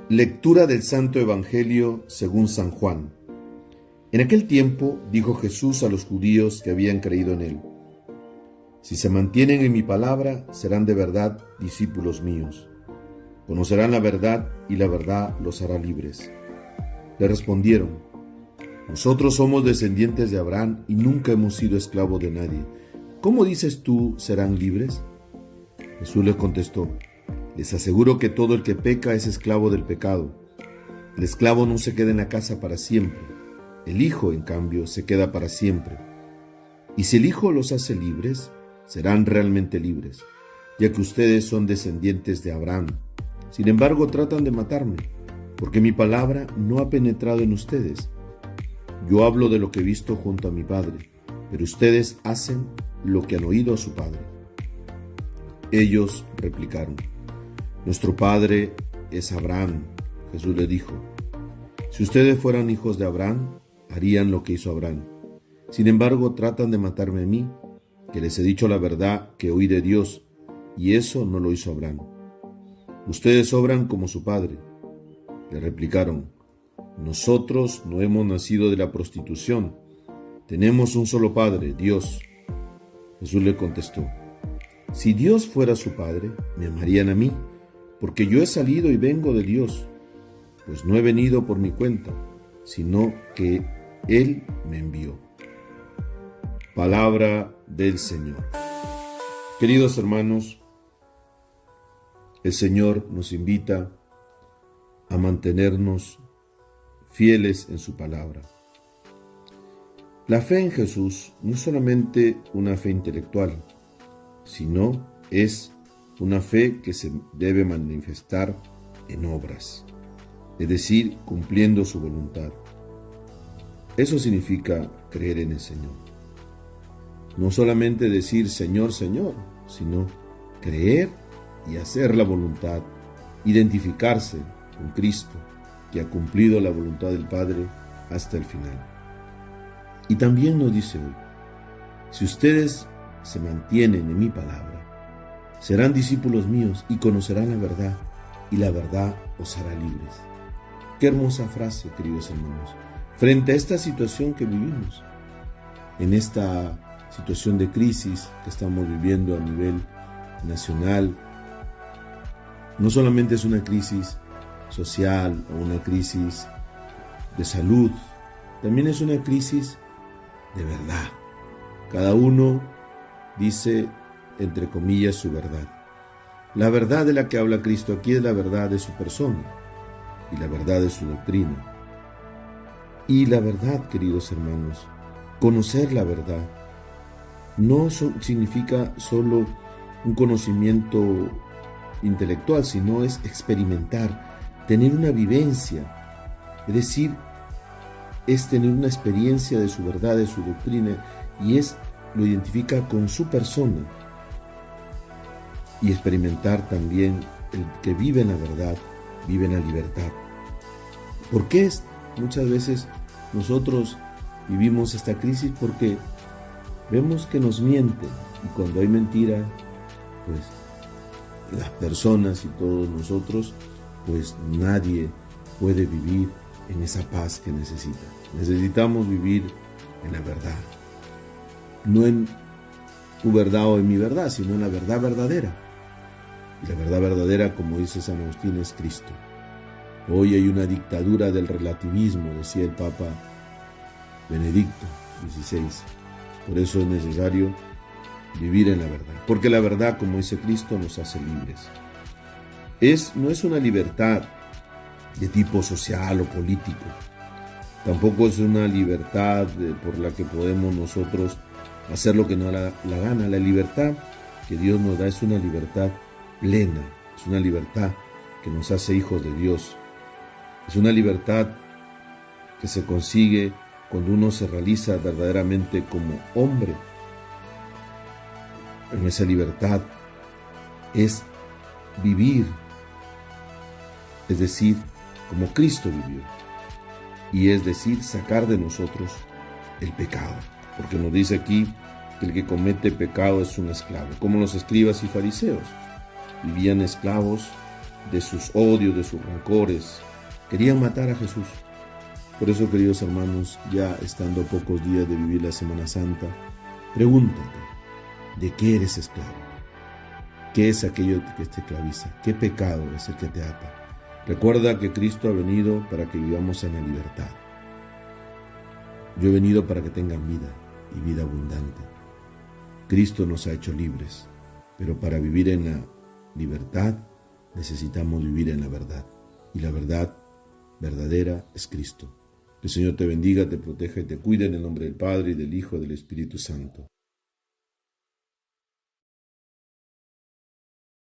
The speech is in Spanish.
Lectura del Santo Evangelio según San Juan. En aquel tiempo dijo Jesús a los judíos que habían creído en él: Si se mantienen en mi palabra, serán de verdad discípulos míos. Conocerán la verdad y la verdad los hará libres. Le respondieron: Nosotros somos descendientes de Abraham y nunca hemos sido esclavos de nadie. ¿Cómo dices tú, serán libres? Jesús les contestó: Les aseguro que todo el que peca es esclavo del pecado. El esclavo no se queda en la casa para siempre. El Hijo, en cambio, se queda para siempre. Y si el Hijo los hace libres, serán realmente libres, ya que ustedes son descendientes de Abraham. Sin embargo, tratan de matarme, porque mi palabra no ha penetrado en ustedes. Yo hablo de lo que he visto junto a mi Padre, pero ustedes hacen lo que han oído a su Padre. Ellos replicaron: Nuestro padre es Abraham. Jesús le dijo: Si ustedes fueran hijos de Abraham, harían lo que hizo Abraham. Sin embargo, tratan de matarme a mí, que les he dicho la verdad que oí de Dios, y eso no lo hizo Abraham. Ustedes obran como su padre. Le replicaron: Nosotros no hemos nacido de la prostitución. Tenemos un solo Padre, Dios. Jesús le contestó: Si Dios fuera su Padre, me amarían a mí, porque yo he salido y vengo de Dios, pues no he venido por mi cuenta, sino que Él me envió. Palabra del Señor. Queridos hermanos, el Señor nos invita a mantenernos fieles en su palabra. La fe en Jesús no es solamente una fe intelectual, sino es una fe que se debe manifestar en obras, es decir, cumpliendo su voluntad. Eso significa creer en el Señor. No solamente decir Señor, Señor, sino creer y hacer la voluntad, identificarse con Cristo, que ha cumplido la voluntad del Padre hasta el final. Y también nos dice hoy: si ustedes se mantienen en mi palabra, serán discípulos míos y conocerán la verdad, y la verdad os hará libres. Qué hermosa frase, queridos hermanos, frente a esta situación que vivimos, en esta situación de crisis que estamos viviendo a nivel nacional. No solamente es una crisis social o una crisis de salud, también es una crisis de verdad. Cada uno dice, entre comillas, su verdad. La verdad de la que habla Cristo aquí es la verdad de su persona y la verdad de su doctrina. Y la verdad, queridos hermanos, conocer la verdad no significa solo un conocimiento intelectual, sino es experimentar, tener una vivencia, es decir, es tener una experiencia de su verdad, de su doctrina, y lo identifica con su persona. Y experimentar también el que vive en la verdad, vive en la libertad. ¿Por qué muchas veces nosotros vivimos esta crisis? Porque vemos que nos mienten, y cuando hay mentira, pues las personas y todos nosotros, pues nadie puede vivir en esa paz que necesita. Necesitamos vivir en la verdad, no en tu verdad o en mi verdad, sino en la verdad verdadera. Y la verdad verdadera, como dice San Agustín, es Cristo. Hoy hay una dictadura del relativismo, decía el Papa Benedicto XVI. Por eso es necesario vivir en la verdad, porque la verdad, como dice Cristo, nos hace libres. No es una libertad de tipo social o político, tampoco es una libertad por la que podemos nosotros hacer lo que nos da la gana. La libertad que Dios nos da es una libertad plena, es una libertad que nos hace hijos de Dios, es una libertad que se consigue cuando uno se realiza verdaderamente como hombre. En esa libertad es vivir, es decir, como Cristo vivió, y es decir, sacar de nosotros el pecado, porque nos dice aquí que el que comete pecado es un esclavo, como los escribas y fariseos vivían esclavos de sus odios, de sus rencores. Querían matar a Jesús. Por eso, queridos hermanos, ya estando a pocos días de vivir la Semana Santa, pregúntate, ¿de qué eres esclavo? ¿Qué es aquello que te esclaviza? ¿Qué pecado es el que te ata? Recuerda que Cristo ha venido para que vivamos en la libertad. Yo he venido para que tengan vida y vida abundante. Cristo nos ha hecho libres, pero para vivir en la libertad necesitamos vivir en la verdad. Y la verdad verdadera es Cristo. Que el Señor te bendiga, te proteja y te cuide en el nombre del Padre, y del Hijo, y del Espíritu Santo.